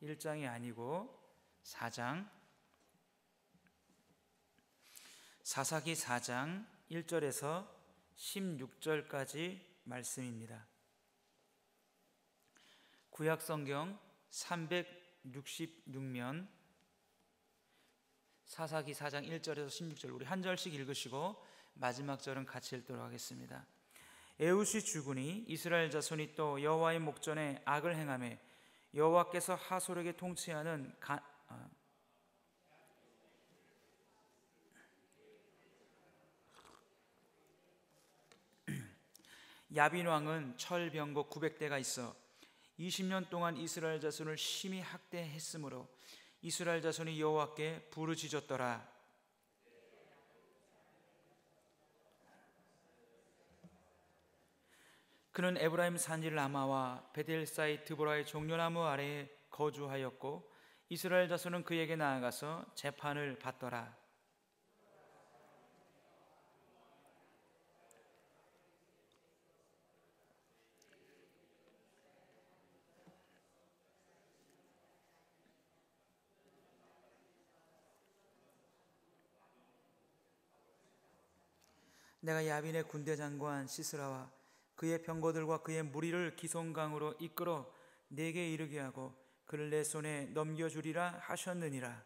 1장이 아니고 4장, 사사기 4장 1절에서 16절까지 말씀입니다. 구약성경 366면 사사기 4장 1절에서 16절, 우리 한 절씩 읽으시고 마지막 절은 같이 읽도록 하겠습니다. 에훗이 죽으니 이스라엘 자손이 또 여호와의 목전에 악을 행하며 여호와께서 하솔에게 통치하는 야빈 왕은 철병거 900대가 있어 20년 동안 이스라엘 자손을 심히 학대했으므로 이스라엘 자손이 여호와께 부르짖었더라. 그는 에브라임 산지 라마와 베델 사이 드보라의 종려나무 아래에 거주하였고 이스라엘 자손은 그에게 나아가서 재판을 받더라. 내가 야빈의 군대 장관 시스라와 그의 병거들과 그의 무리를 기송강으로 이끌어 내게 이르게 하고 그를 내 손에 넘겨주리라 하셨느니라.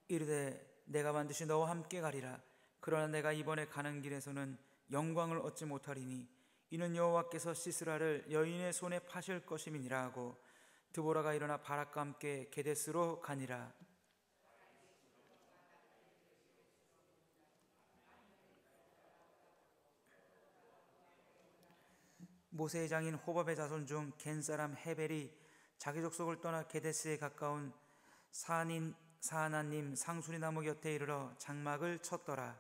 이르되 내가 반드시 너와 함께 가리라. 그러나 내가 이번에 가는 길에서는 영광을 얻지 못하리니 이는 여호와께서 시스라를 여인의 손에 파실 것임이니라 하고 드보라가 일어나 바락과 함께 게데스로 가니라. 모세의 장인 호밥의 자손 중 겐 사람 헤벨이 자기 족속을 떠나 게데스에 가까운 사하나님 상수리 나무 곁에 이르러 장막을 쳤더라.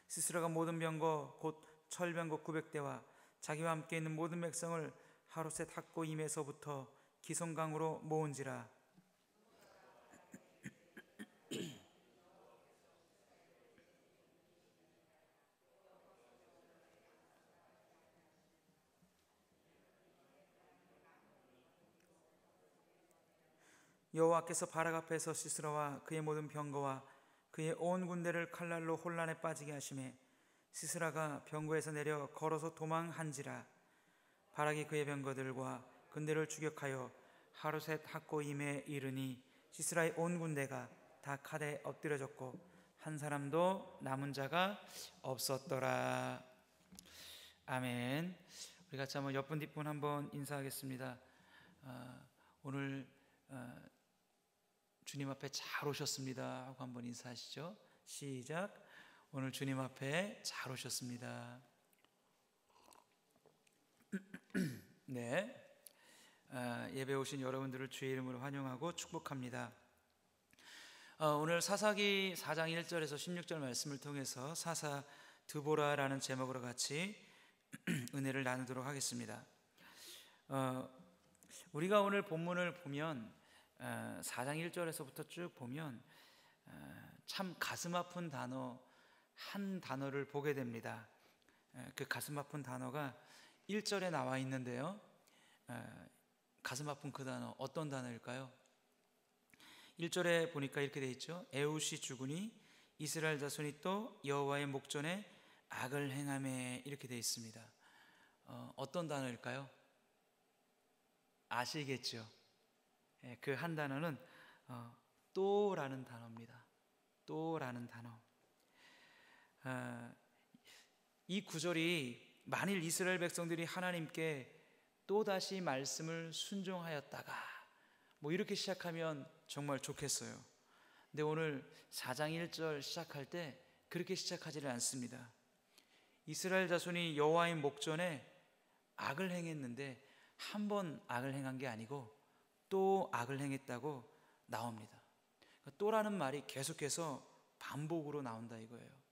시스라가 모든 병거 곧 철병거 900대와 자기와 함께 있는 모든 백성을 하루셋 학고임에서부터 기송강으로 모은지라. 여호와께서 바락 앞에서 시스라와 그의 모든 병거와 그의 온 군대를 칼날로 혼란에 빠지게 하심에 시스라가 병거에서 내려 걸어서 도망한지라. 바락이 그의 병거들과 군대를 추격하여 하루셋 학고임에 이르니 시스라의 온 군대가 다 칼에 엎드려졌고 한 사람도 남은 자가 없었더라. 아멘. 우리 같이 한번 옆분 뒷분 한번 인사하겠습니다. 오늘 주님 앞에 잘 오셨습니다 하고 한번 인사하시죠. 시작. 오늘 주님 앞에 잘 오셨습니다. 네, 예배 오신 여러분들을 주의 이름으로 환영하고 축복합니다. 오늘 사사기 4장 1절에서 16절 말씀을 통해서 사사 드보라라는 제목으로 같이 은혜를 나누도록 하겠습니다. 우리가 오늘 본문을 보면 4장 1절에서부터 쭉 보면 참 가슴 아픈 단어 한 단어를 보게 됩니다. 그 가슴 아픈 단어가 1절에 나와 있는데요, 가슴 아픈 그 단어 어떤 단어일까요? 1절에 보니까 이렇게 되어 있죠. 에훗이 죽으니 이스라엘 자손이 또 여호와의 목전에 악을 행하매, 이렇게 되어 있습니다. 어떤 단어일까요? 아시겠죠? 그 한 단어는 또라는 단어입니다. 또라는 단어. 이 구절이 만일 이스라엘 백성들이 하나님께 또다시 말씀을 순종하였다가 뭐 이렇게 시작하면 정말 좋겠어요. 근데 오늘 4장 1절 시작할 때 그렇게 시작하지를 않습니다. 이스라엘 자손이 여호와의 목전에 악을 행했는데 한 번 악을 행한 게 아니고 또 악을 행했다고 나옵니다. 또라는 말이 계속해서 반복으로 나온다 이거예요.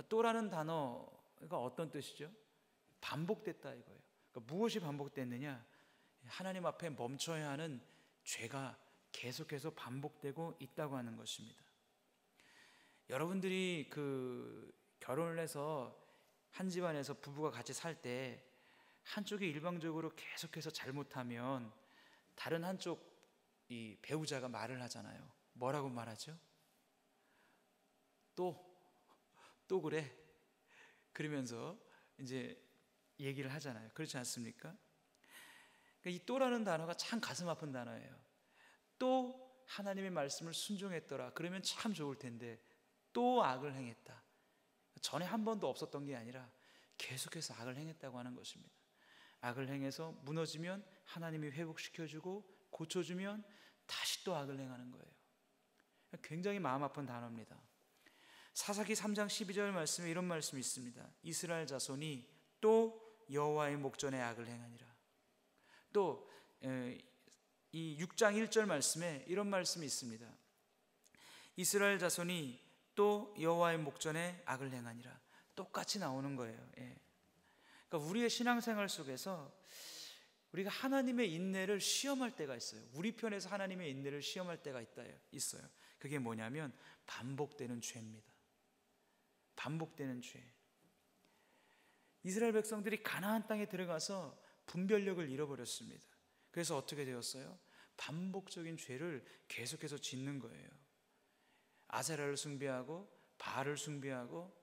또라는 단어가 어떤 뜻이죠? 반복됐다 이거예요. 그러니까 무엇이 반복됐느냐? 하나님 앞에 멈춰야 하는 죄가 계속해서 반복되고 있다고 하는 것입니다. 여러분들이 결혼을 해서 한 집안에서 부부가 같이 살 때 한쪽이 일방적으로 계속해서 잘못하면 다른 한쪽 이 배우자가 말을 하잖아요. 뭐라고 말하죠? 또 그래. 그러면서 이제 얘기를 하잖아요. 그렇지 않습니까? 이 또라는 단어가 참 가슴 아픈 단어예요. 또 하나님의 말씀을 순종했더라. 그러면 참 좋을 텐데 또 악을 행했다. 전에 한 번도 없었던 게 아니라 계속해서 악을 행했다고 하는 것입니다. 악을 행해서 무너지면 하나님이 회복시켜주고 고쳐주면 다시 또 악을 행하는 거예요. 굉장히 마음 아픈 단어입니다. 사사기 3장 12절 말씀에 이런 말씀이 있습니다. 이스라엘 자손이 또 여호와의 목전에 악을 행하니라. 또 이 6장 1절 말씀에 이런 말씀이 있습니다. 이스라엘 자손이 또 여호와의 목전에 악을 행하니라. 똑같이 나오는 거예요. 그러니까 우리의 신앙생활 속에서 우리가 하나님의 인내를 시험할 때가 있어요. 우리 편에서 하나님의 인내를 시험할 때가 있어요. 그게 뭐냐면 반복되는 죄입니다. 반복되는 죄. 이스라엘 백성들이 가나안 땅에 들어가서 분별력을 잃어버렸습니다. 그래서 어떻게 되었어요? 반복적인 죄를 계속해서 짓는 거예요. 아세라를 숭배하고 바알을 숭배하고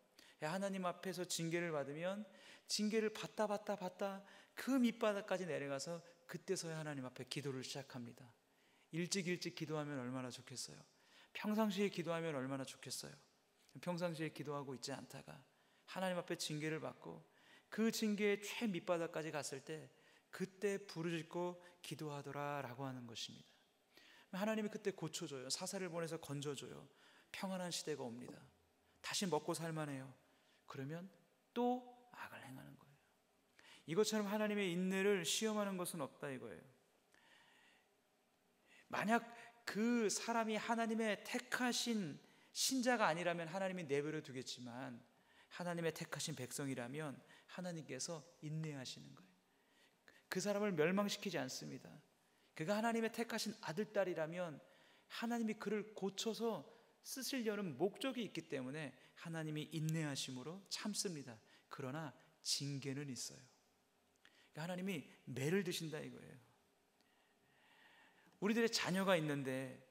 하나님 앞에서 징계를 받으면 징계를 받다 그 밑바닥까지 내려가서 그때서야 하나님 앞에 기도를 시작합니다. 일찍 기도하면 얼마나 좋겠어요. 평상시에 기도하면 얼마나 좋겠어요. 평상시에 기도하고 있지 않다가 하나님 앞에 징계를 받고 그 징계의 최 밑바닥까지 갔을 때 그때 부르짖고 기도하더라라고 하는 것입니다. 하나님이 그때 고쳐줘요. 사사를 보내서 건져줘요. 평안한 시대가 옵니다. 다시 먹고 살만해요. 그러면 또 악을 행하는 거예요. 이것처럼 하나님의 인내를 시험하는 것은 없다 이거예요. 만약 그 사람이 하나님의 택하신 신자가 아니라면 하나님이 내버려 두겠지만 하나님의 택하신 백성이라면 하나님께서 인내하시는 거예요. 그 사람을 멸망시키지 않습니다. 그가 하나님의 택하신 아들, 딸이라면 하나님이 그를 고쳐서 쓰시려는 목적이 있기 때문에 하나님이 인내하심으로 참습니다. 그러나 징계는 있어요. 그러니까 하나님이 매를 드신다 이거예요. 우리들의 자녀가 있는데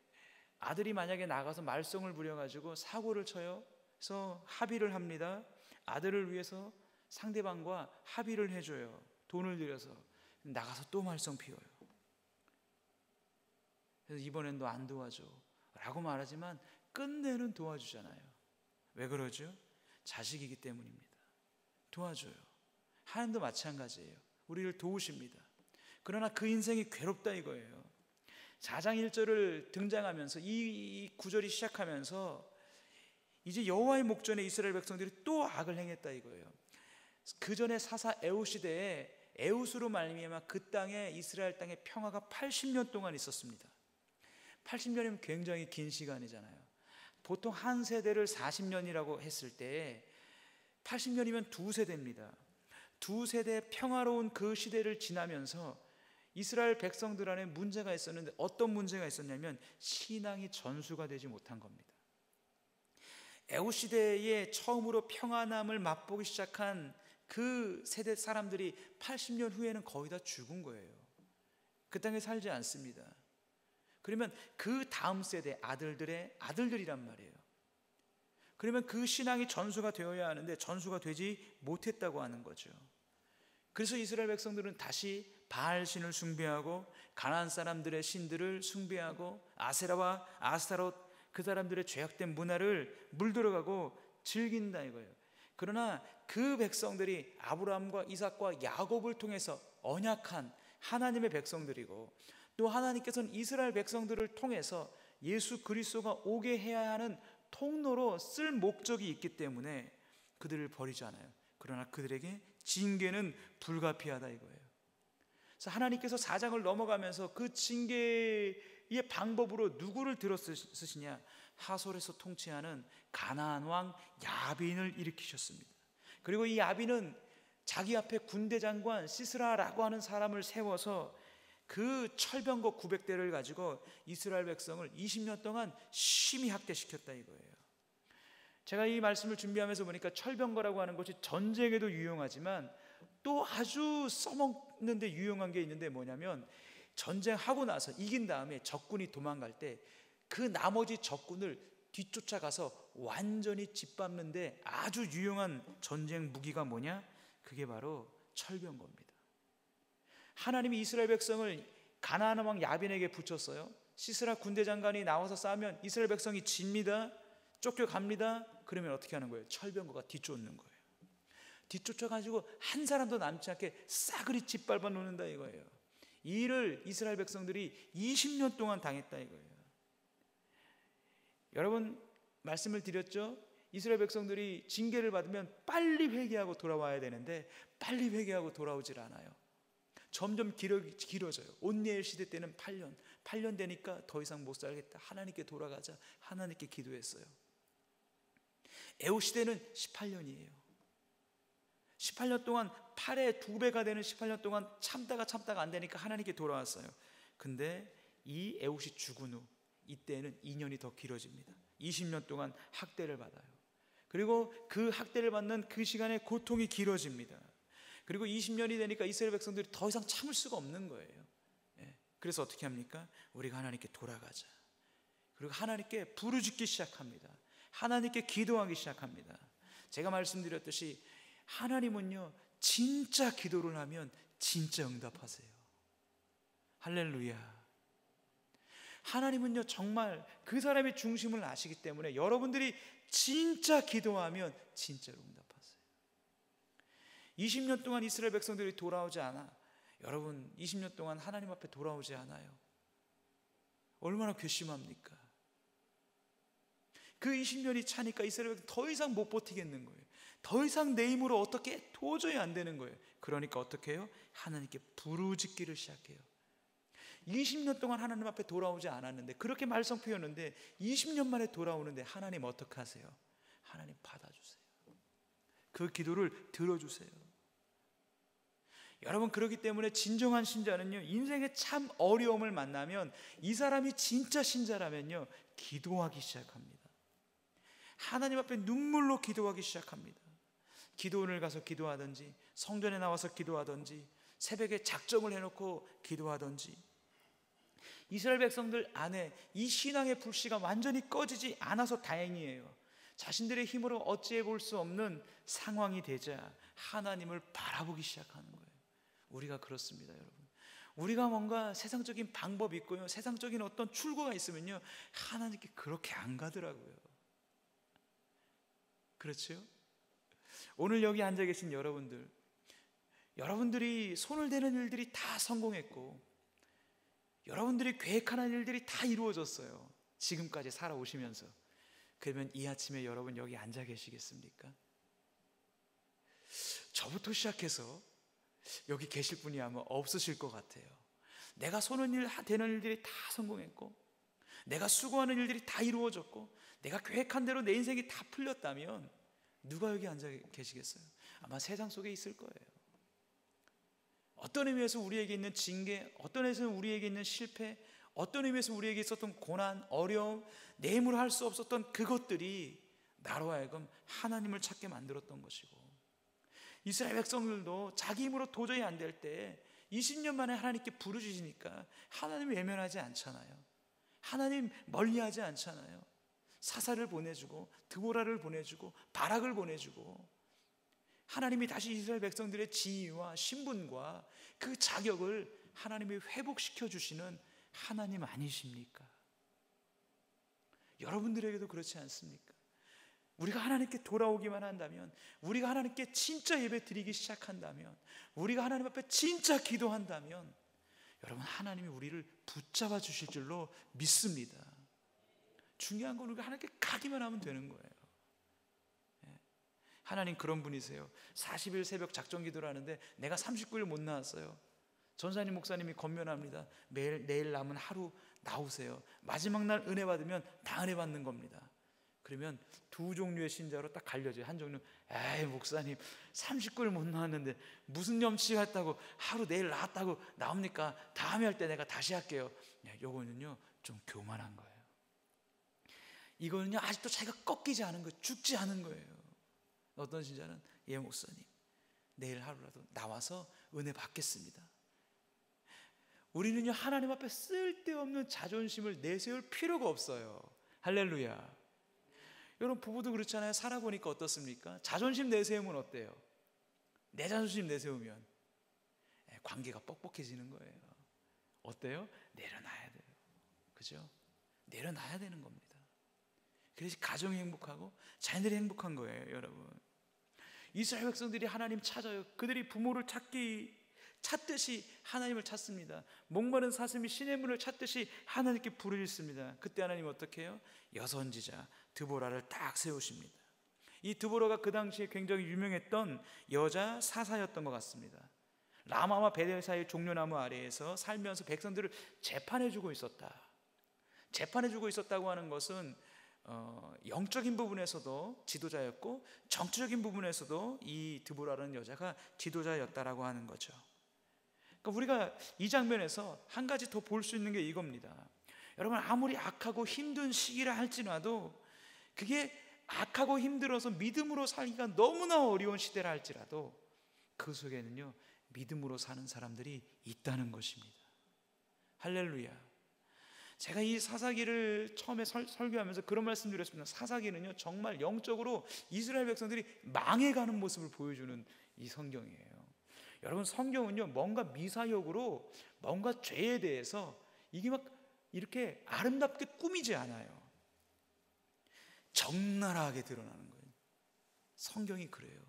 아들이 만약에 나가서 말썽을 부려가지고 사고를 쳐요. 그래서 합의를 합니다. 아들을 위해서 상대방과 합의를 해줘요. 돈을 들여서. 나가서 또 말썽 피워요. 그래서 이번엔 너 안 도와줘 라고 말하지만 끝내는 도와주잖아요. 왜 그러죠? 자식이기 때문입니다. 도와줘요. 하나님도 마찬가지예요. 우리를 도우십니다. 그러나 그 인생이 괴롭다 이거예요. 4장 1절을 등장하면서 이 구절이 시작하면서 이제 여호와의 목전에 이스라엘 백성들이 또 악을 행했다 이거예요. 그 전에 사사 에웃 시대에 에웃으로 말미암아 그 땅에 이스라엘 땅에 평화가 80년 동안 있었습니다. 80년이면 굉장히 긴 시간이잖아요. 보통 한 세대를 40년이라고 했을 때 80년이면 두 세대입니다. 두 세대 평화로운 그 시대를 지나면서 이스라엘 백성들 안에 문제가 있었는데 어떤 문제가 있었냐면 신앙이 전수가 되지 못한 겁니다. 에웃 시대에 처음으로 평안함을 맛보기 시작한 그 세대 사람들이 80년 후에는 거의 다 죽은 거예요. 그 땅에 살지 않습니다. 그러면 그 다음 세대 아들들의 아들들이란 말이에요. 그러면 그 신앙이 전수가 되어야 하는데 전수가 되지 못했다고 하는 거죠. 그래서 이스라엘 백성들은 다시 바알신을 숭배하고 가나안 사람들의 신들을 숭배하고 아세라와 아스타롯 그 사람들의 죄악된 문화를 물들어가고 즐긴다 이거예요. 그러나 그 백성들이 아브라함과 이삭과 야곱을 통해서 언약한 하나님의 백성들이고 또 하나님께서는 이스라엘 백성들을 통해서 예수 그리스도가 오게 해야 하는 통로로 쓸 목적이 있기 때문에 그들을 버리지 않아요. 그러나 그들에게 징계는 불가피하다 이거예요. 그래서 하나님께서 4장을 넘어가면서 그 징계의 방법으로 누구를 들어 쓰시냐? 하솔에서 통치하는 가나안 왕 야빈을 일으키셨습니다. 그리고 이 야빈은 자기 앞에 군대 장관 시스라라고 하는 사람을 세워서 그 철병거 900대를 가지고 이스라엘 백성을 20년 동안 심히 학대시켰다 이거예요. 제가 이 말씀을 준비하면서 보니까 철병거라고 하는 것이 전쟁에도 유용하지만 또 아주 써먹는 데 유용한 게 있는데 뭐냐면, 전쟁하고 나서 이긴 다음에 적군이 도망갈 때 그 나머지 적군을 뒤쫓아가서 완전히 짓밟는데 아주 유용한 전쟁 무기가 뭐냐? 그게 바로 철병거입니다. 하나님이 이스라엘 백성을 가나안 왕 야빈에게 붙였어요. 시스라 군대 장관이 나와서 싸우면 이스라엘 백성이 집니다. 쫓겨갑니다. 그러면 어떻게 하는 거예요? 철병거가 뒤쫓는 거예요. 뒤쫓아가지고 한 사람도 남지 않게 싸그리 짓밟아 놓는다 이거예요. 이 일을 이스라엘 백성들이 20년 동안 당했다 이거예요. 여러분, 말씀을 드렸죠? 이스라엘 백성들이 징계를 받으면 빨리 회개하고 돌아와야 되는데 빨리 회개하고 돌아오질 않아요. 점점 길어져요. 온니엘 시대 때는 8년 되니까 더 이상 못 살겠다, 하나님께 돌아가자, 하나님께 기도했어요. 에호 시대는 18년이에요. 18년 동안 8의 2배가 되는 18년 동안 참다가 안 되니까 하나님께 돌아왔어요. 근데 이 에훗이 죽은 후 이때는 2년이 더 길어집니다. 20년 동안 학대를 받아요. 그리고 그 학대를 받는 그 시간에 고통이 길어집니다. 그리고 20년이 되니까 이스라엘 백성들이 더 이상 참을 수가 없는 거예요. 그래서 어떻게 합니까? 우리가 하나님께 돌아가자. 그리고 하나님께 부르짖기 시작합니다. 하나님께 기도하기 시작합니다. 제가 말씀드렸듯이 하나님은요, 진짜 기도를 하면 진짜 응답하세요. 할렐루야. 하나님은요, 정말 그 사람의 중심을 아시기 때문에 여러분들이 진짜 기도하면 진짜로 응답하세요. 20년 동안 이스라엘 백성들이 돌아오지 않아. 여러분, 20년 동안 하나님 앞에 돌아오지 않아요. 얼마나 괘씸합니까? 그 20년이 차니까 이스라엘 백성 더 이상 못 버티겠는 거예요. 더 이상 내 힘으로 어떻게 도저히 안 되는 거예요. 그러니까 어떻게 해요? 하나님께 부르짖기를 시작해요. 20년 동안 하나님 앞에 돌아오지 않았는데, 그렇게 말썽 피웠는데 20년 만에 돌아오는데 하나님 어떻게 하세요? 하나님 받아주세요. 그 기도를 들어주세요. 여러분, 그렇기 때문에 진정한 신자는요, 인생에 참 어려움을 만나면, 이 사람이 진짜 신자라면요, 기도하기 시작합니다. 하나님 앞에 눈물로 기도하기 시작합니다. 기도원을 가서 기도하든지, 성전에 나와서 기도하든지, 새벽에 작정을 해놓고 기도하든지. 이스라엘 백성들 안에 이 신앙의 불씨가 완전히 꺼지지 않아서 다행이에요. 자신들의 힘으로 어찌해 볼 수 없는 상황이 되자 하나님을 바라보기 시작하는 거예요. 우리가 그렇습니다, 여러분. 우리가 뭔가 세상적인 방법이 있고요, 세상적인 어떤 출구가 있으면요, 하나님께 그렇게 안 가더라고요. 그렇죠? 오늘 여기 앉아 계신 여러분들이 손을 대는 일들이 다 성공했고, 여러분들이 계획하는 일들이 다 이루어졌어요. 지금까지 살아오시면서. 그러면 이 아침에 여러분 여기 앉아 계시겠습니까? 저부터 시작해서 여기 계실 분이 아마 없으실 것 같아요. 내가 손을 대는 일들이 다 성공했고, 내가 수고하는 일들이 다 이루어졌고, 내가 계획한 대로 내 인생이 다 풀렸다면 누가 여기 앉아 계시겠어요? 아마 세상 속에 있을 거예요. 어떤 의미에서 우리에게 있는 징계, 어떤 의미에서 우리에게 있는 실패, 어떤 의미에서 우리에게 있었던 고난, 어려움, 내 힘으로 할 수 없었던 그것들이 나로 하여금 하나님을 찾게 만들었던 것이고, 이스라엘 백성들도 자기 힘으로 도저히 안 될 때 20년 만에 하나님께 부르짖으니까 하나님 외면하지 않잖아요. 하나님 멀리하지 않잖아요. 사사를 보내주고 드보라를 보내주고 바락을 보내주고, 하나님이 다시 이스라엘 백성들의 지위와 신분과 그 자격을 하나님이 회복시켜 주시는 하나님 아니십니까? 여러분들에게도 그렇지 않습니까? 우리가 하나님께 돌아오기만 한다면, 우리가 하나님께 진짜 예배 드리기 시작한다면, 우리가 하나님 앞에 진짜 기도한다면, 여러분, 하나님이 우리를 붙잡아 주실 줄로 믿습니다. 중요한 건 우리가 하나님께 가기만 하면 되는 거예요. 하나님 그런 분이세요. 40일 새벽 작정 기도를 하는데 내가 39일 못 나왔어요. 전사님 목사님이 권면합니다. 매일 내일 남은 하루 나오세요. 마지막 날 은혜 받으면 다 은혜 받는 겁니다. 그러면 두 종류의 신자로 딱 갈려져요. 한 종류, 에이 목사님 30개월 못 나왔는데 무슨 염치 같다고 하루 내일 나왔다고 나옵니까? 다음에 할 때 내가 다시 할게요. 요거는요 좀 교만한 거예요. 이거는요 아직도 자기가 꺾이지 않은 거예요. 죽지 않은 거예요. 어떤 신자는 예 목사님 내일 하루라도 나와서 은혜 받겠습니다. 우리는요 하나님 앞에 쓸데없는 자존심을 내세울 필요가 없어요. 할렐루야. 여러분 부부도 그렇잖아요. 살아보니까 어떻습니까? 자존심 내세우면 어때요? 내 자존심 내세우면 관계가 뻑뻑해지는 거예요. 어때요? 내려놔야 돼요. 그죠? 내려놔야 되는 겁니다. 그래서 가정이 행복하고 자녀들이 행복한 거예요. 여러분 이스라엘 백성들이 하나님 찾아요. 그들이 부모를 찾듯이 하나님을 찾습니다. 목마른 사슴이 시냇물을 찾듯이 하나님께 부르짖습니다. 그때 하나님 어떻게 해요? 여선지자 드보라를 딱 세우십니다. 이 드보라가 그 당시에 굉장히 유명했던 여자 사사였던 것 같습니다. 라마와 베델 사이 종려나무 아래에서 살면서 백성들을 재판해주고 있었다. 재판해주고 있었다고 하는 것은 영적인 부분에서도 지도자였고 정치적인 부분에서도 이 드보라라는 여자가 지도자였다라고 하는 거죠. 그러니까 우리가 이 장면에서 한 가지 더 볼 수 있는 게 이겁니다. 여러분 아무리 악하고 힘든 시기라 할지라도 그게 악하고 힘들어서 믿음으로 살기가 너무나 어려운 시대라 할지라도 그 속에는요 믿음으로 사는 사람들이 있다는 것입니다. 할렐루야. 제가 이 사사기를 처음에 설교하면서 그런 말씀 드렸습니다. 사사기는요 정말 영적으로 이스라엘 백성들이 망해가는 모습을 보여주는 이 성경이에요. 여러분 성경은요 뭔가 미사역으로 뭔가 죄에 대해서 이게 막 이렇게 아름답게 꾸미지 않아요. 적나라하게 드러나는 거예요. 성경이 그래요.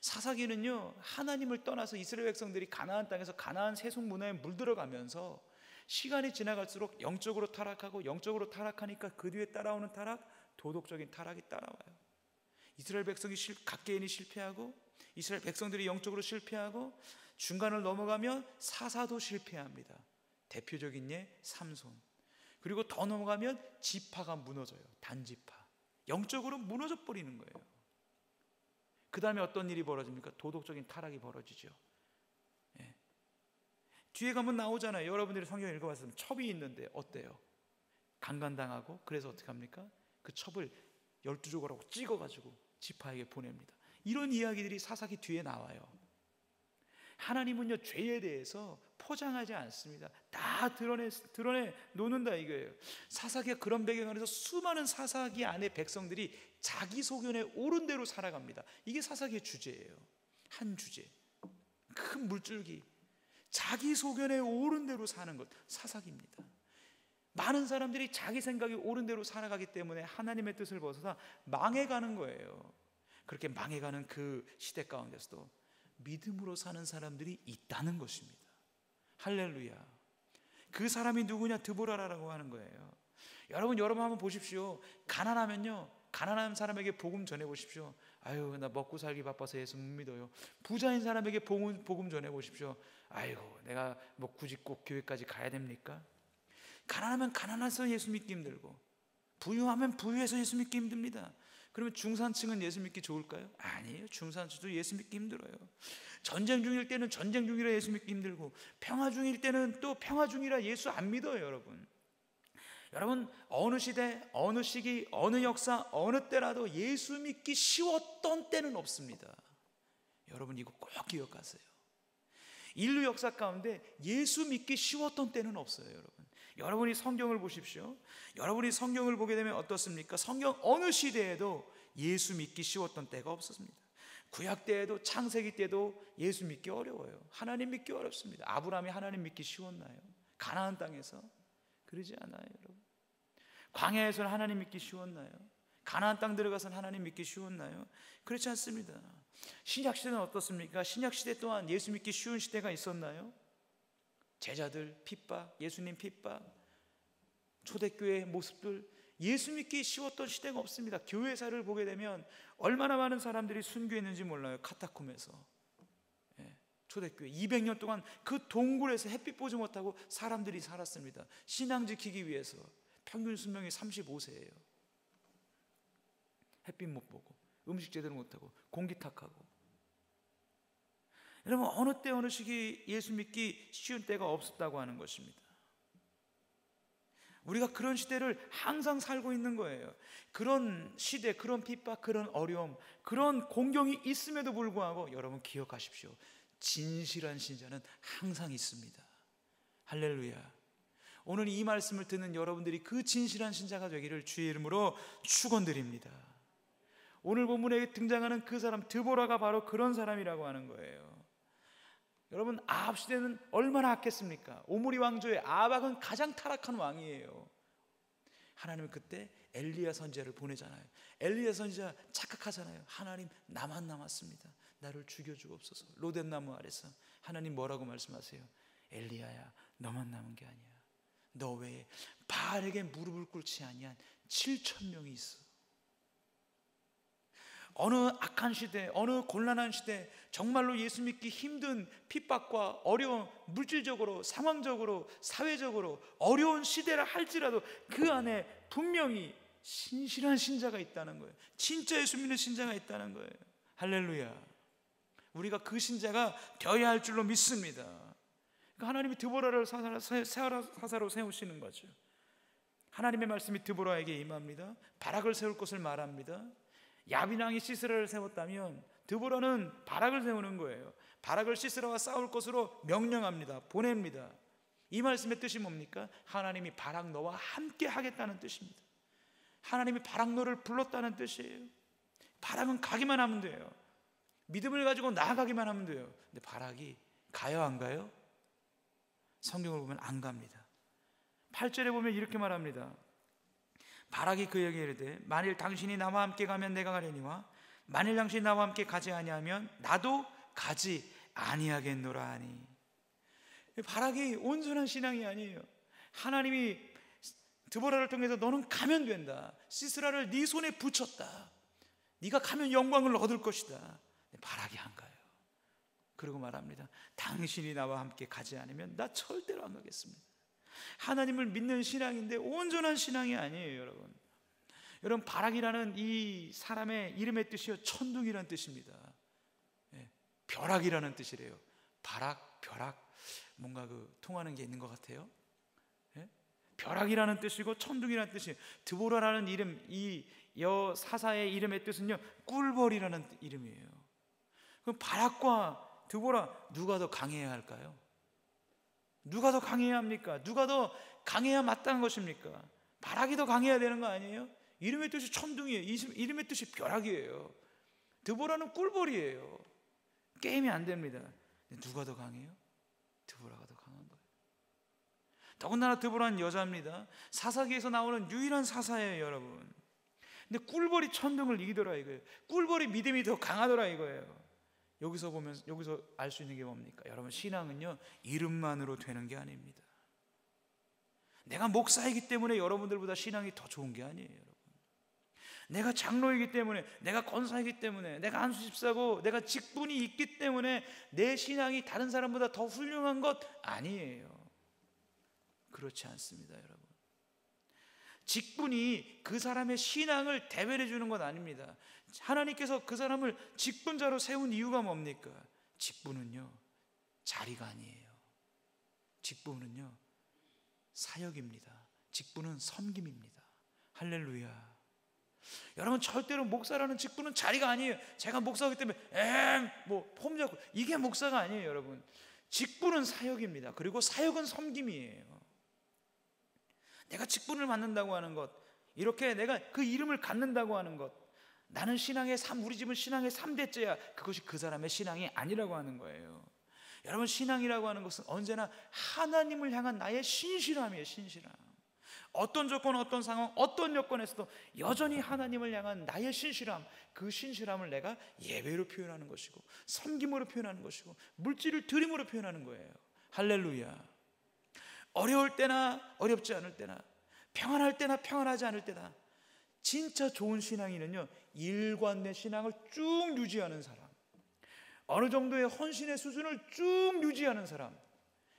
사사기는요 하나님을 떠나서 이스라엘 백성들이 가나안 땅에서 가나안 세속 문화에 물들어가면서 시간이 지나갈수록 영적으로 타락하고 영적으로 타락하니까 그 뒤에 따라오는 타락, 도덕적인 타락이 따라와요. 이스라엘 백성이 각개인이 실패하고 이스라엘 백성들이 영적으로 실패하고 중간을 넘어가면 사사도 실패합니다. 대표적인 예 삼손. 그리고 더 넘어가면 지파가 무너져요. 단지파. 영적으로 무너져 버리는 거예요. 그 다음에 어떤 일이 벌어집니까? 도덕적인 타락이 벌어지죠. 예. 뒤에 가면 나오잖아요. 여러분들이 성경 읽어봤으면 첩이 있는데 어때요? 강간당하고 그래서 어떻게 합니까? 그 첩을 12조각으로 찍어가지고 지파에게 보냅니다. 이런 이야기들이 사사기 뒤에 나와요. 하나님은요 죄에 대해서 포장하지 않습니다. 다 드러내 놓는다 이거예요. 사사기가 그런 배경 안에서 수많은 사사기 안에 백성들이 자기 소견에 옳은 대로 살아갑니다. 이게 사사기의 주제예요. 한 주제, 큰 물줄기, 자기 소견에 옳은 대로 사는 것 사사기입니다. 많은 사람들이 자기 생각이 옳은 대로 살아가기 때문에 하나님의 뜻을 벗어나 망해가는 거예요. 그렇게 망해가는 그 시대 가운데서도 믿음으로 사는 사람들이 있다는 것입니다. 할렐루야. 그 사람이 누구냐? 드보라라고 하는 거예요. 여러분 한번 보십시오. 가난하면요 가난한 사람에게 복음 전해보십시오. 아유 나 먹고 살기 바빠서 예수 못 믿어요. 부자인 사람에게 복음 전해보십시오. 아이고 내가 뭐 굳이 꼭 교회까지 가야 됩니까? 가난하면 가난해서 예수 믿기 힘들고 부유하면 부유해서 예수 믿기 힘듭니다. 그러면 중산층은 예수 믿기 좋을까요? 아니에요. 중산층도 예수 믿기 힘들어요. 전쟁 중일 때는 전쟁 중이라 예수 믿기 힘들고 평화 중일 때는 또 평화 중이라 예수 안 믿어요. 여러분 어느 시대, 어느 시기, 어느 역사, 어느 때라도 예수 믿기 쉬웠던 때는 없습니다. 여러분 이거 꼭 기억하세요. 인류 역사 가운데 예수 믿기 쉬웠던 때는 없어요. 여러분이 성경을 보십시오. 여러분이 성경을 보게 되면 어떻습니까? 성경 어느 시대에도 예수 믿기 쉬웠던 때가 없었습니다. 구약 때에도 창세기 때도 예수 믿기 어려워요. 하나님 믿기 어렵습니다. 아브라함이 하나님 믿기 쉬웠나요? 가나안 땅에서 그러지 않아요. 여러분 광야에서는 하나님 믿기 쉬웠나요? 가나안 땅 들어가서는 하나님 믿기 쉬웠나요? 그렇지 않습니다. 신약 시대는 어떻습니까? 신약 시대 또한 예수 믿기 쉬운 시대가 있었나요? 제자들 핍박, 예수님 핍박, 초대교회의 모습들, 예수 믿기 쉬웠던 시대가 없습니다. 교회사를 보게 되면 얼마나 많은 사람들이 순교했는지 몰라요. 카타콤에서 초대교회 200년 동안 그 동굴에서 햇빛 보지 못하고 사람들이 살았습니다. 신앙 지키기 위해서. 평균 수명이 35세예요. 햇빛 못 보고 음식 제대로 못하고 공기 탁하고. 여러분, 어느 때 어느 시기 예수 믿기 쉬운 때가 없었다고 하는 것입니다. 우리가 그런 시대를 항상 살고 있는 거예요. 그런 시대, 그런 핍박, 그런 어려움, 그런 공경이 있음에도 불구하고 여러분 기억하십시오. 진실한 신자는 항상 있습니다. 할렐루야. 오늘 이 말씀을 듣는 여러분들이 그 진실한 신자가 되기를 주의 이름으로 축원드립니다. 오늘 본문에 등장하는 그 사람 드보라가 바로 그런 사람이라고 하는 거예요. 여러분, 아합 시대는 얼마나 악했습니까? 오므리 왕조의 아합은 가장 타락한 왕이에요. 하나님은 그때 엘리야 선지자를 보내잖아요. 엘리야 선지자 착각하잖아요. 하나님, 나만 남았습니다. 나를 죽여주옵소서. 로뎀나무 아래서 하나님 뭐라고 말씀하세요? 엘리야야, 너만 남은 게 아니야. 너 외에 바알에게 무릎을 꿇지 아니한 7,000명이 있어. 어느 악한 시대, 어느 곤란한 시대, 정말로 예수 믿기 힘든 핍박과 어려운, 물질적으로, 상황적으로, 사회적으로 어려운 시대라 할지라도 그 안에 분명히 신실한 신자가 있다는 거예요. 진짜 예수 믿는 신자가 있다는 거예요. 할렐루야. 우리가 그 신자가 되어야 할 줄로 믿습니다. 그러니까 하나님이 드보라를 사사로 세우시는 거죠. 하나님의 말씀이 드보라에게 임합니다. 바락을 세울 것을 말합니다. 야빈왕이 시스라를 세웠다면 드보라는 바락을 세우는 거예요. 바락을 시스라와 싸울 것으로 명령합니다. 보냅니다. 이 말씀의 뜻이 뭡니까? 하나님이 바락 너와 함께 하겠다는 뜻입니다. 하나님이 바락 너를 불렀다는 뜻이에요. 바락은 가기만 하면 돼요. 믿음을 가지고 나아가기만 하면 돼요. 근데 바락이 가요, 안 가요? 성경을 보면 안 갑니다. 8절에 보면 이렇게 말합니다. 바락이 그에게 이르되 만일 당신이 나와 함께 가면 내가 가려니와 만일 당신이 나와 함께 가지 아니하면 나도 가지 아니하겠노라 하니. 바락이 온전한 신앙이 아니에요. 하나님이 드보라를 통해서 너는 가면 된다. 시스라를 네 손에 붙였다. 네가 가면 영광을 얻을 것이다. 바락이 안 가요. 그리고 말합니다. 당신이 나와 함께 가지 않으면 나 절대로 안 가겠습니다. 하나님을 믿는 신앙인데 온전한 신앙이 아니에요, 여러분. 여러분, 바락이라는 이 사람의 이름의 뜻이요, 천둥이라는 뜻입니다. 벼락이라는 뜻이래요. 바락, 벼락, 뭔가 그 통하는 게 있는 것 같아요. 벼락이라는 뜻이고 천둥이라는 뜻이에요. 드보라라는 이름, 이 여사사의 이름의 뜻은요, 꿀벌이라는 이름이에요. 그럼 바락과 드보라 누가 더 강해야 할까요? 누가 더 강해야 합니까? 누가 더 강해야 마땅한 것입니까? 바락이 더 강해야 되는 거 아니에요? 이름의 뜻이 천둥이에요. 이름의 뜻이 벼락이에요. 드보라는 꿀벌이에요. 게임이 안 됩니다. 누가 더 강해요? 드보라가 더 강한 거예요. 더군다나 드보라는 여자입니다. 사사기에서 나오는 유일한 사사예요, 여러분. 근데 꿀벌이 천둥을 이기더라 이거예요. 꿀벌이 믿음이 더 강하더라 이거예요. 여기서 알 수 있는 게 뭡니까? 여러분, 신앙은요, 이름만으로 되는 게 아닙니다. 내가 목사이기 때문에 여러분들보다 신앙이 더 좋은 게 아니에요, 여러분. 내가 장로이기 때문에, 내가 권사이기 때문에, 내가 안수집사고 내가 직분이 있기 때문에 내 신앙이 다른 사람보다 더 훌륭한 것 아니에요. 그렇지 않습니다, 여러분. 직분이 그 사람의 신앙을 대변해 주는 것 아닙니다. 하나님께서 그 사람을 직분자로 세운 이유가 뭡니까? 직분은요, 자리가 아니에요. 직분은요, 사역입니다. 직분은 섬김입니다. 할렐루야. 여러분, 절대로 목사라는 직분은 자리가 아니에요. 제가 목사이기 때문에 폼 잡고 이게 목사가 아니에요, 여러분. 직분은 사역입니다. 그리고 사역은 섬김이에요. 내가 직분을 맡는다고 하는 것, 이렇게 내가 그 이름을 갖는다고 하는 것, 나는 신앙의 우리 집은 신앙의 3대째야. 그것이 그 사람의 신앙이 아니라고 하는 거예요. 여러분, 신앙이라고 하는 것은 언제나 하나님을 향한 나의 신실함이에요. 신실함. 어떤 조건, 어떤 상황, 어떤 여건에서도 여전히 하나님을 향한 나의 신실함, 그 신실함을 내가 예배로 표현하는 것이고, 섬김으로 표현하는 것이고, 물질을 드림으로 표현하는 거예요. 할렐루야. 어려울 때나 어렵지 않을 때나, 평안할 때나 평안하지 않을 때나, 진짜 좋은 신앙인은요, 일관된 신앙을 쭉 유지하는 사람, 어느 정도의 헌신의 수준을 쭉 유지하는 사람,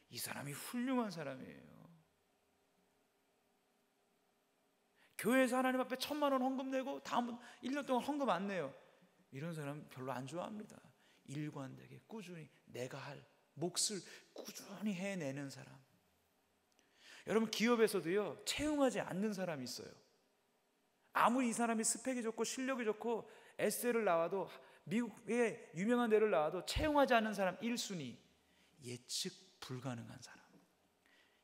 이 사람이 훌륭한 사람이에요. 교회에서 하나님 앞에 1,000만 원 헌금 내고 다음 1년 동안 헌금 안 내요. 이런 사람 별로 안 좋아합니다. 일관되게 꾸준히 내가 할 몫을 꾸준히 해내는 사람. 여러분, 기업에서도요, 채용하지 않는 사람이 있어요. 아무리 이 사람이 스펙이 좋고 실력이 좋고 에세이를 나와도, 미국의 유명한 데를 나와도 채용하지 않는 사람 1순위, 예측 불가능한 사람,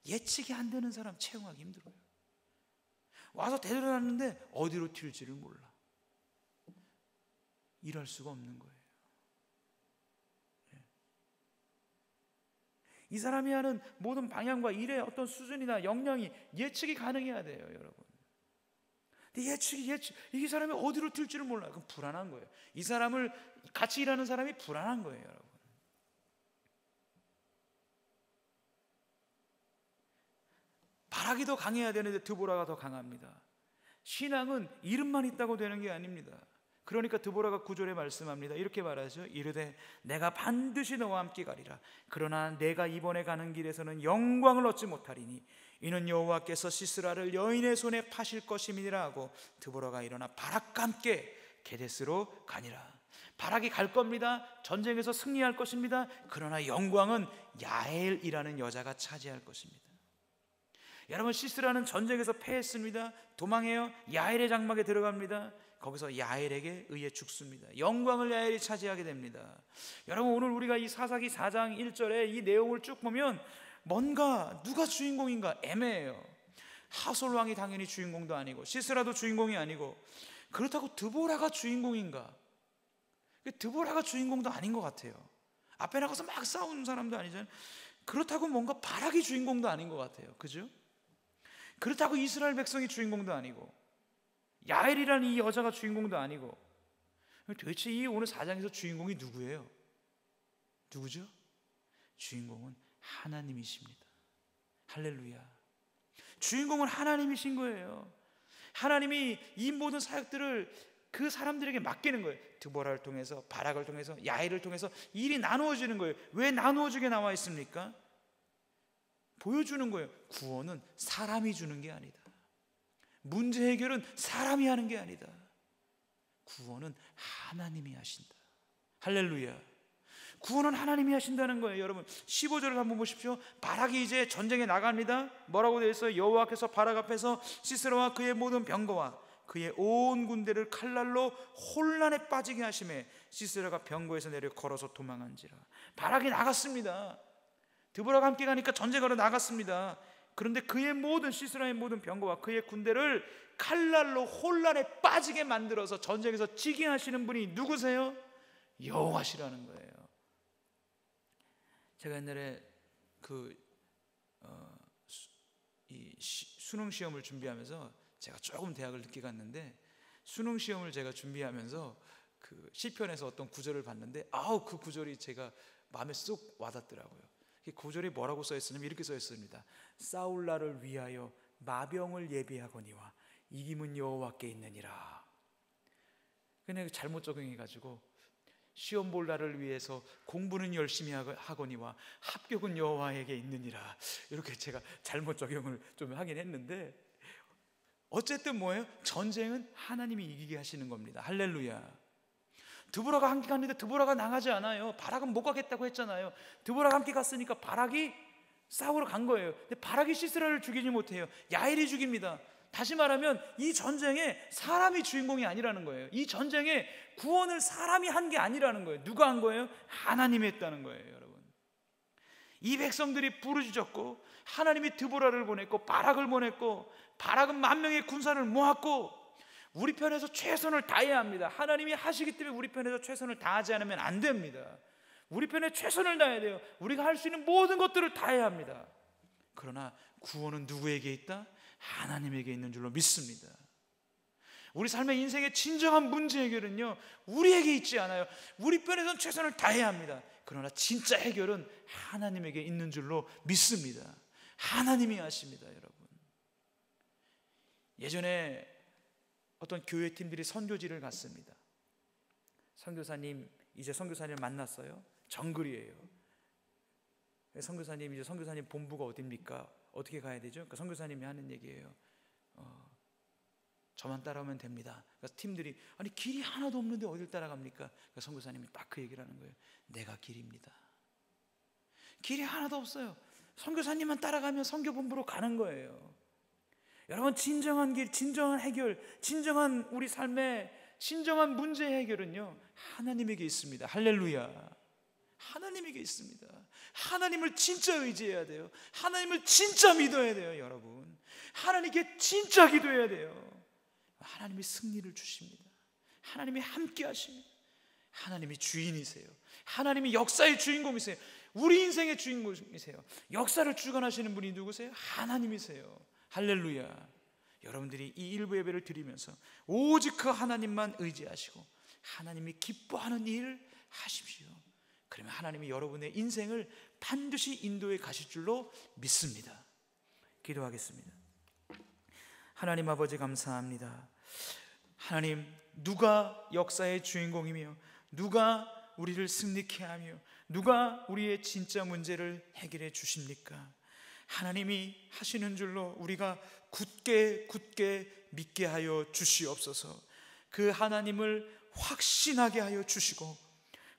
예측이 안 되는 사람 채용하기 힘들어요. 와서 데려놨는데 어디로 튈지를 몰라. 일할 수가 없는 거예요. 이 사람이 하는 모든 방향과 일의 어떤 수준이나 역량이 예측이 가능해야 돼요, 여러분. 근데 이 사람이 어디로 튈지를 몰라요. 그럼 불안한 거예요. 이 사람을 같이 일하는 사람이 불안한 거예요, 여러분. 바락이 더 강해야 되는데 드보라가 더 강합니다. 신앙은 이름만 있다고 되는 게 아닙니다. 그러니까 드보라가 9절에 말씀합니다. 이렇게 말하죠. 이르되 내가 반드시 너와 함께 가리라. 그러나 내가 이번에 가는 길에서는 영광을 얻지 못하리니 이는 여호와께서 시스라를 여인의 손에 파실 것임이니라 하고 드보라가 일어나 바락과 함께 게데스로 가니라. 바락이 갈 겁니다. 전쟁에서 승리할 것입니다. 그러나 영광은 야엘이라는 여자가 차지할 것입니다. 여러분, 시스라는 전쟁에서 패했습니다. 도망해요. 야엘의 장막에 들어갑니다. 거기서 야엘에게 의해 죽습니다. 영광을 야엘이 차지하게 됩니다. 여러분, 오늘 우리가 이 사사기 4장 1절에 이 내용을 쭉 보면 뭔가 누가 주인공인가 애매해요. 하솔 왕이 당연히 주인공도 아니고 시스라도 주인공이 아니고, 그렇다고 드보라가 주인공인가? 드보라가 주인공도 아닌 것 같아요. 앞에 나가서 막 싸우는 사람도 아니잖아요. 그렇다고 뭔가 바락이 주인공도 아닌 것 같아요. 그죠? 그렇다고 이스라엘 백성이 주인공도 아니고 야엘이라는 이 여자가 주인공도 아니고, 도대체 이 오늘 4장에서 주인공이 누구예요? 누구죠? 주인공은 하나님이십니다. 할렐루야. 주인공은 하나님이신 거예요. 하나님이 이 모든 사역들을 그 사람들에게 맡기는 거예요. 드보라를 통해서, 바락을 통해서, 야엘을 통해서 일이 나누어지는 거예요. 왜 나누어지게 나와 있습니까? 보여주는 거예요. 구원은 사람이 주는 게 아니다. 문제 해결은 사람이 하는 게 아니다. 구원은 하나님이 하신다. 할렐루야. 구원은 하나님이 하신다는 거예요. 여러분, 15절을 한번 보십시오. 바락이 이제 전쟁에 나갑니다. 뭐라고 되어 있어요? 여호와께서 바락 앞에서 시스라와 그의 모든 병거와 그의 온 군대를 칼날로 혼란에 빠지게 하심에 시스라가 병거에서 내려 걸어서 도망한지라. 바락이 나갔습니다. 드보라가 함께 가니까 전쟁하러 나갔습니다. 그런데 그의 모든, 시스라의 모든 병거와 그의 군대를 칼날로 혼란에 빠지게 만들어서 전쟁에서 지게 하시는 분이 누구세요? 여호와시라는 거예요. 제가 옛날에 이 수능 시험을 준비하면서 제가 조금 대학을 늦게 갔는데, 수능 시험을 제가 준비하면서 그 시편에서 어떤 구절을 봤는데, 그 구절이 제가 마음에 쏙 와닿더라고요. 그 구절이 뭐라고 써 있었냐면 이렇게 써 있습니다. 싸울날을 위하여 마병을 예비하거니와 이김은 여호와께 있느니라. 그냥 잘못 적용해가지고 시험 볼 날을 위해서 공부는 열심히 하거니와 합격은 여호와에게 있느니라, 이렇게 제가 잘못 적용을 좀 하긴 했는데, 어쨌든 뭐예요? 전쟁은 하나님이 이기게 하시는 겁니다. 할렐루야. 드보라가 함께 갔는데 드보라가 나가지 않아요. 바락은 못 가겠다고 했잖아요. 드보라가 함께 갔으니까 바락이 싸우러 간 거예요. 근데 바락이 시스라를 죽이지 못해요. 야엘이 죽입니다. 다시 말하면 이 전쟁에 사람이 주인공이 아니라는 거예요. 이 전쟁에 구원을 사람이 한 게 아니라는 거예요. 누가 한 거예요? 하나님이 했다는 거예요, 여러분. 이 백성들이 부르짖었고 하나님이 드보라를 보냈고 바락을 보냈고, 바락은 10,000명의 군사를 모았고, 우리 편에서 최선을 다해야 합니다. 하나님이 하시기 때문에 우리 편에서 최선을 다하지 않으면 안 됩니다. 우리 편에 최선을 다해야 돼요. 우리가 할 수 있는 모든 것들을 다해야 합니다. 그러나 구원은 누구에게 있다? 하나님에게 있는 줄로 믿습니다. 우리 삶의 인생의 진정한 문제 해결은요, 우리에게 있지 않아요. 우리 편에서는 최선을 다해야 합니다. 그러나 진짜 해결은 하나님에게 있는 줄로 믿습니다. 하나님이 하십니다, 여러분. 예전에 어떤 교회 팀들이 선교지를 갔습니다. 이제 선교사님 만났어요. 정글이에요. 선교사님, 이제 선교사님 본부가 어디입니까? 어떻게 가야 되죠? 그러니까 선교사님이 하는 얘기예요. 저만 따라오면 됩니다. 그래서 팀들이 아니 길이 하나도 없는데 어딜 따라갑니까? 그러니까 선교사님이 딱 그 얘기를 하는 거예요. 내가 길입니다. 길이 하나도 없어요. 선교사님만 따라가면 선교본부로 가는 거예요. 여러분, 진정한 길, 진정한 해결, 진정한 우리 삶의 진정한 문제 해결은요, 하나님에게 있습니다. 할렐루야. 하나님에게 있습니다. 하나님을 진짜 의지해야 돼요. 하나님을 진짜 믿어야 돼요. 여러분, 하나님께 진짜 기도해야 돼요. 하나님이 승리를 주십니다. 하나님이 함께 하십니다. 하나님이 주인이세요. 하나님이 역사의 주인공이세요. 우리 인생의 주인공이세요. 역사를 주관하시는 분이 누구세요? 하나님이세요. 할렐루야. 여러분들이 이 일부 예배를 드리면서 오직 그 하나님만 의지하시고 하나님이 기뻐하는 일을 하십시오. 그러면 하나님이 여러분의 인생을 반드시 인도해 가실 줄로 믿습니다. 기도하겠습니다. 하나님 아버지, 감사합니다. 하나님, 누가 역사의 주인공이며 누가 우리를 승리케 하며 누가 우리의 진짜 문제를 해결해 주십니까? 하나님이 하시는 줄로 우리가 굳게 믿게 하여 주시옵소서. 그 하나님을 확신하게 하여 주시고,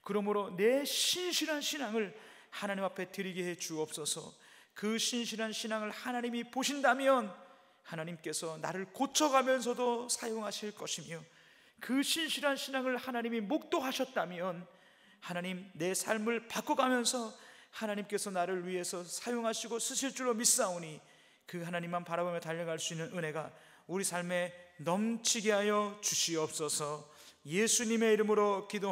그러므로 내 신실한 신앙을 하나님 앞에 드리게 해 주옵소서. 그 신실한 신앙을 하나님이 보신다면 하나님께서 나를 고쳐가면서도 사용하실 것이며, 그 신실한 신앙을 하나님이 목도하셨다면 하나님, 내 삶을 바꿔가면서 하나님께서 나를 위해서 사용하시고 쓰실 줄로 믿사오니, 그 하나님만 바라보며 달려갈 수 있는 은혜가 우리 삶에 넘치게 하여 주시옵소서. 예수님의 이름으로 기도